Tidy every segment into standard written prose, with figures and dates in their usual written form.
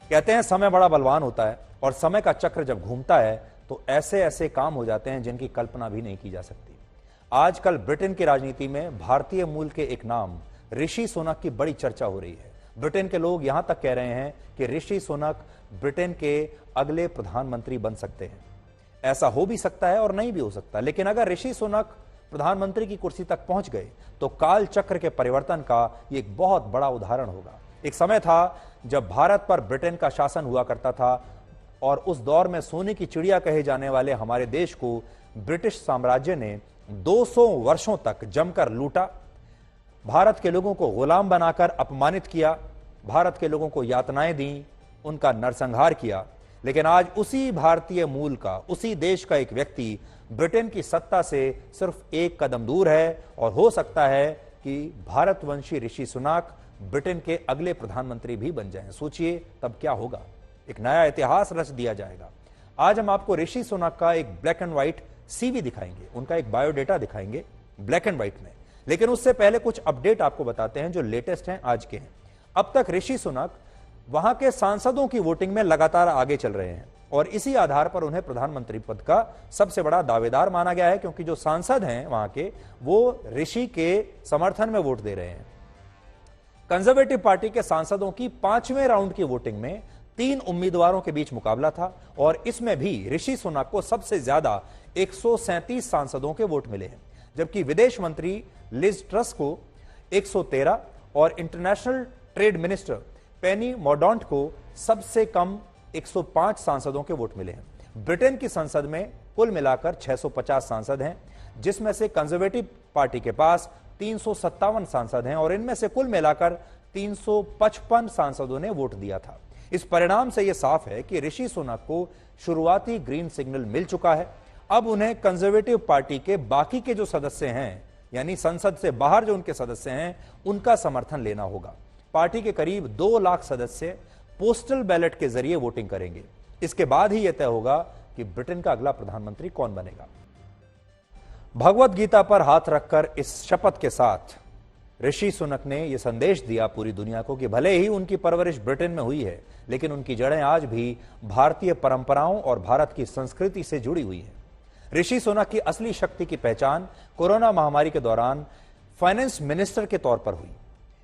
कहते हैं समय बड़ा बलवान होता है और समय का चक्र जब घूमता है तो ऐसे ऐसे काम हो जाते हैं जिनकी कल्पना भी नहीं की जा सकती। आजकल ब्रिटेन की राजनीति में भारतीय मूल के एक नाम ऋषि सुनक की बड़ी चर्चा हो रही है। ब्रिटेन के लोग यहां तक कह रहे हैं कि ऋषि सुनक ब्रिटेन के अगले प्रधानमंत्री बन सकते हैं। ऐसा हो भी सकता है और नहीं भी हो सकता, लेकिन अगर ऋषि सुनक प्रधानमंत्री की कुर्सी तक पहुंच गए तो काल चक्र के परिवर्तन का यह एक बहुत बड़ा उदाहरण होगा। एक समय था जब भारत पर ब्रिटेन का शासन हुआ करता था और उस दौर में सोने की चिड़िया कहे जाने वाले हमारे देश को ब्रिटिश साम्राज्य ने 200 वर्षों तक जमकर लूटा, भारत के लोगों को गुलाम बनाकर अपमानित किया, भारत के लोगों को यातनाएं दी, उनका नरसंहार किया। लेकिन आज उसी भारतीय मूल का, उसी देश का एक व्यक्ति ब्रिटेन की सत्ता से सिर्फ एक कदम दूर है और हो सकता है कि भारतवंशी ऋषि सुनक ब्रिटेन के अगले प्रधानमंत्री भी बन जाएं। सोचिए तब क्या होगा, एक नया इतिहास रच दिया जाएगा। आज हम आपको ऋषि सुनक का एक ब्लैक एंड व्हाइट सीवी दिखाएंगे, उनका एक बायोडेटा दिखाएंगे ब्लैक एंड व्हाइट में। लेकिन उससे पहले कुछ अपडेट आपको बताते हैं जो लेटेस्ट हैं, आज के हैं। अब तक ऋषि सुनक वहां के सांसदों की वोटिंग में लगातार आगे चल रहे हैं और इसी आधार पर उन्हें प्रधानमंत्री पद का सबसे बड़ा दावेदार माना गया है, क्योंकि जो सांसद हैं वहां के वो ऋषि के समर्थन में वोट दे रहे हैं। कंजर्वेटिव पार्टी के सांसदों की 5वें राउंड की वोटिंग में 3 उम्मीदवारों के बीच मुकाबला था और इसमें भी ऋषि सुनक को सबसे ज्यादा 137 सांसदों के वोट मिले हैं, जबकि विदेश मंत्री लिज ट्रस को 113 और इंटरनेशनल ट्रेड मिनिस्टर पेनी मोर्डांट को सबसे कम 105 सांसदों के वोट मिले हैं। ब्रिटेन की संसद में कुल मिलाकर 650 सांसद हैं, जिसमें से कंजर्वेटिव पार्टी के पास 357 सांसद हैं और इनमें से कुल मिलाकर 355 सांसदों ने वोट दिया था। इस परिणाम से यह साफ है कि ऋषि सुनक को शुरुआती ग्रीन सिग्नल मिल चुका है। अब उन्हें कंजर्वेटिव पार्टी के बाकी के जो सदस्य हैं, यानी संसद से बाहर जो उनके सदस्य हैं, उनका समर्थन लेना होगा। पार्टी के करीब 2 लाख सदस्य पोस्टल बैलेट के जरिए वोटिंग करेंगे। इसके बाद ही यह तय होगा कि ब्रिटेन का अगला प्रधानमंत्री कौन बनेगा। भगवत गीता पर हाथ रखकर इस शपथ के साथ ऋषि सुनक ने यह संदेश दिया पूरी दुनिया को कि भले ही उनकी परवरिश ब्रिटेन में हुई है, लेकिन उनकी जड़ें आज भी भारतीय परंपराओं और भारत की संस्कृति से जुड़ी हुई है। ऋषि सुनक की असली शक्ति की पहचान कोरोना महामारी के दौरान फाइनेंस मिनिस्टर के तौर पर हुई।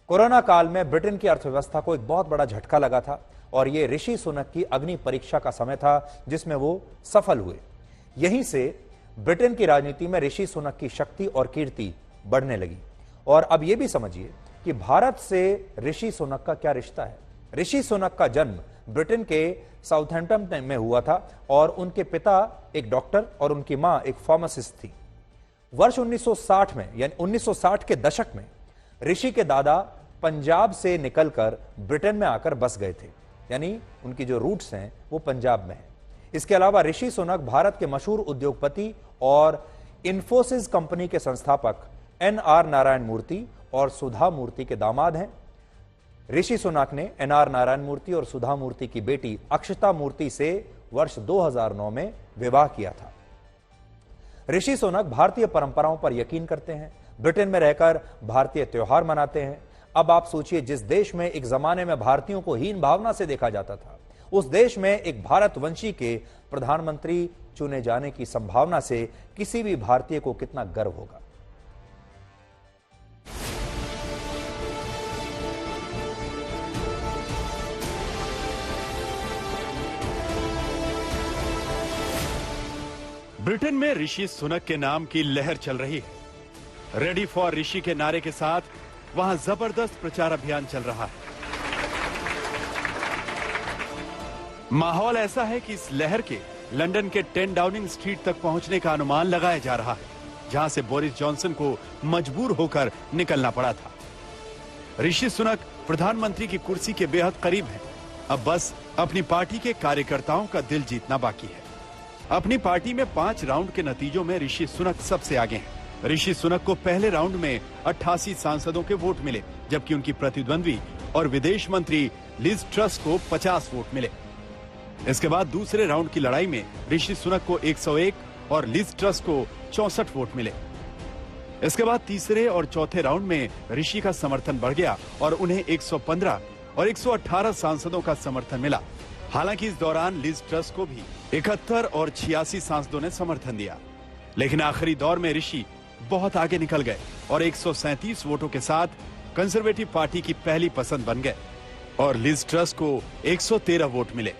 कोरोना काल में ब्रिटेन की अर्थव्यवस्था को एक बहुत बड़ा झटका लगा था और यह ऋषि सुनक की अग्नि परीक्षा का समय था जिसमें वो सफल हुए। यहीं से ब्रिटेन की राजनीति में ऋषि सुनक की शक्ति और कीर्ति बढ़ने लगी। और अब यह भी समझिए कि भारत से ऋषि सुनक का क्या रिश्ता है। ऋषि सुनक का जन्म ब्रिटेन के साउथहैम्पटन में हुआ था और उनके पिता एक डॉक्टर और उनकी मां एक फार्मासिस्ट थी। वर्ष 1960 में, यानी 1960 के दशक में ऋषि के दादा पंजाब से निकलकर ब्रिटेन में आकर बस गए थे, यानी उनकी जो रूट्स हैं वो पंजाब में है। इसके अलावा ऋषि सुनक भारत के मशहूर उद्योगपति और इंफोसिस कंपनी के संस्थापक एन.आर. नारायण मूर्ति और सुधा मूर्ति के दामाद हैं। ऋषि सुनक ने एन.आर. नारायण मूर्ति और सुधा मूर्ति की बेटी अक्षता मूर्ति से वर्ष 2009 में विवाह किया था। ऋषि सुनक भारतीय परंपराओं पर यकीन करते हैं, ब्रिटेन में रहकर भारतीय त्योहार मनाते हैं। अब आप सोचिए, जिस देश में एक जमाने में भारतीयों को हीन भावना से देखा जाता था, उस देश में एक भारतवंशी के प्रधानमंत्री चुने जाने की संभावना से किसी भी भारतीय को कितना गर्व होगा। ब्रिटेन में ऋषि सुनक के नाम की लहर चल रही है। रेडी फॉर ऋषि के नारे के साथ वहां जबरदस्त प्रचार अभियान चल रहा है। माहौल ऐसा है कि इस लहर के लंदन के 10 डाउनिंग स्ट्रीट तक पहुंचने का अनुमान लगाया जा रहा है, जहां से बोरिस जॉनसन को मजबूर होकर निकलना पड़ा था। ऋषि सुनक प्रधानमंत्री की कुर्सी के बेहद करीब हैं। अब बस अपनी पार्टी के कार्यकर्ताओं का दिल जीतना बाकी है। अपनी पार्टी में 5 राउंड के नतीजों में ऋषि सुनक सबसे आगे हैं। ऋषि सुनक को पहले राउंड में 88 सांसदों के वोट मिले, जबकि उनकी प्रतिद्वंद्वी और विदेश मंत्री लिज ट्रस को 50 वोट मिले। इसके बाद दूसरे राउंड की लड़ाई में ऋषि सुनक को 101 और लिज ट्रस को 64 वोट मिले। इसके बाद तीसरे और चौथे राउंड में ऋषि का समर्थन बढ़ गया और उन्हें 115 और 118 सांसदों का समर्थन मिला। हालांकि इस दौरान लिज ट्रस को भी 71 और 86 सांसदों ने समर्थन दिया, लेकिन आखिरी दौर में ऋषि बहुत आगे निकल गए और 137 वोटों के साथ कंजर्वेटिव पार्टी की पहली पसंद बन गए और लिज ट्रस को 113 वोट मिले।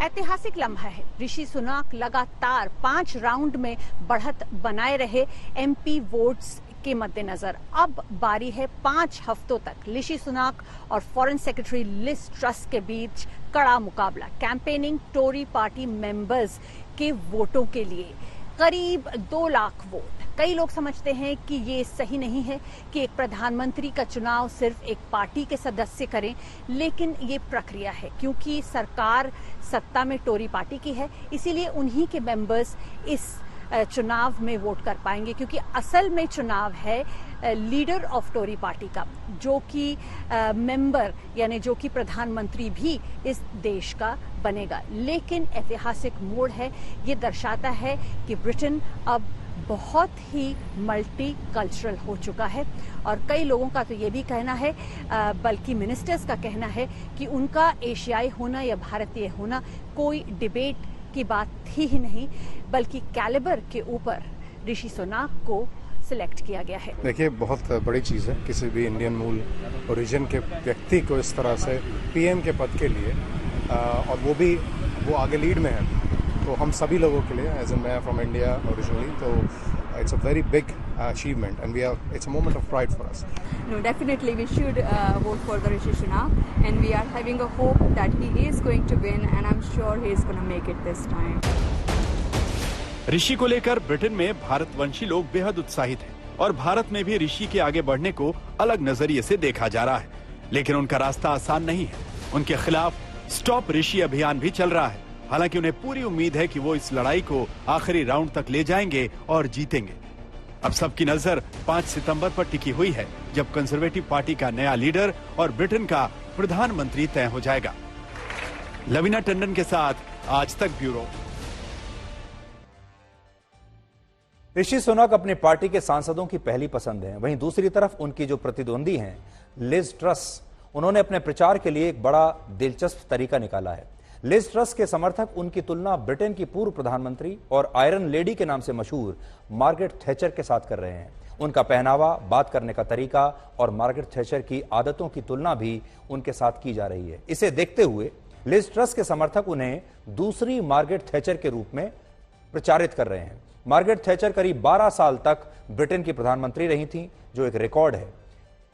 ऐतिहासिक लम्हा है। ऋषि सुनाक लगातार 5 राउंड में बढ़त बनाए रहे एमपी वोट्स के मद्देनजर अब बारी है 5 हफ्तों तक ऋषि सुनाक और फॉरेन सेक्रेटरी लिज ट्रस के बीच कड़ा मुकाबला। कैंपेनिंग टोरी पार्टी मेंबर्स के वोटों के लिए करीब 2 लाख वोट। कई लोग समझते हैं कि ये सही नहीं है कि एक प्रधानमंत्री का चुनाव सिर्फ एक पार्टी के सदस्य करें, लेकिन ये प्रक्रिया है क्योंकि सरकार सत्ता में टोरी पार्टी की है, इसीलिए उन्हीं के मेंबर्स इस चुनाव में वोट कर पाएंगे, क्योंकि असल में चुनाव है लीडर ऑफ टोरी पार्टी का, जो कि मेंबर यानी जो कि प्रधानमंत्री भी इस देश का बनेगा। लेकिन ऐतिहासिक मोड़ है, ये दर्शाता है कि ब्रिटेन अब बहुत ही मल्टी कल्चरल हो चुका है और कई लोगों का तो ये भी कहना है, बल्कि मिनिस्टर्स का कहना है कि उनका एशियाई होना या भारतीय होना कोई डिबेट की बात थी ही नहीं, बल्कि कैलिबर के ऊपर ऋषि सुनाक को सिलेक्ट किया गया है। देखिए, बहुत बड़ी चीज़ है किसी भी इंडियन मूल ओरिजिन के व्यक्ति को इस तरह से पीएम के पद के लिए, और वो आगे लीड में है, तो हम सभी लोगों के लिए, एज एन मैं फ्रॉम इंडिया ओरिजिनली, तो it's a very big achievement and it's a moment of pride for us. No, definitely we should vote for the Rishi Sunak, and we are having a hope that he is going to win, and I'm sure he is going to make it this time. ऋषि को लेकर Britain में भारतवंशी लोग बेहद उत्साहित हैं और भारत में भी ऋषि के आगे बढ़ने को अलग नजरिए से देखा जा रहा है, लेकिन उनका रास्ता आसान नहीं है। उनके खिलाफ स्टॉप ऋषि अभियान भी चल रहा है। हालांकि उन्हें पूरी उम्मीद है कि वो इस लड़ाई को आखिरी राउंड तक ले जाएंगे और जीतेंगे। अब सबकी नजर 5 सितंबर पर टिकी हुई है, जब कंजर्वेटिव पार्टी का नया लीडर और ब्रिटेन का प्रधानमंत्री तय हो जाएगा। लवीना टंडन के साथ आज तक ब्यूरो। ऋषि सुनाक अपनी पार्टी के सांसदों की पहली पसंद है, वहीं दूसरी तरफ उनकी जो प्रतिद्वंदी हैं लिज ट्रस, उन्होंने अपने प्रचार के लिए एक बड़ा दिलचस्प तरीका निकाला है। लिज ट्रस के समर्थक उनकी तुलना ब्रिटेन की पूर्व प्रधानमंत्री और आयरन लेडी के नाम से मशहूर मार्गरेट थैचर के साथ कर रहे हैं। उनका पहनावा, बात करने का तरीका और मार्गरेट थैचर की आदतों की तुलना भी उनके साथ की जा रही है। इसे देखते हुए लिज ट्रस के समर्थक उन्हें दूसरी मार्गरेट थैचर के रूप में प्रचारित कर रहे हैं। मार्गरेट थैचर करीब 12 साल तक ब्रिटेन की प्रधानमंत्री रही थी, जो एक रिकॉर्ड है।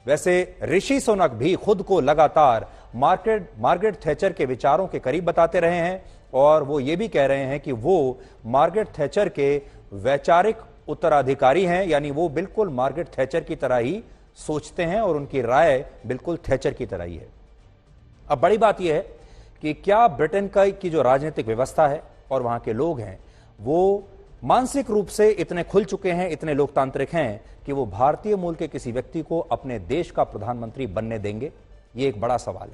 वैसे ऋषि सुनाक भी खुद को लगातार मार्गरेट थैचर के विचारों के करीब बताते रहे हैं और वो ये भी कह रहे हैं कि वो मार्गरेट थैचर के वैचारिक उत्तराधिकारी हैं, यानी वो बिल्कुल मार्गरेट थैचर की तरह ही सोचते हैं और उनकी राय बिल्कुल थैचर की तरह ही है। अब बड़ी बात यह है कि क्या ब्रिटेन की जो राजनीतिक व्यवस्था है और वहां के लोग हैं, वो मानसिक रूप से इतने खुल चुके हैं, इतने लोकतांत्रिक हैं कि वो भारतीय मूल के किसी व्यक्ति को अपने देश का प्रधानमंत्री बनने देंगे? ये एक बड़ा सवाल है।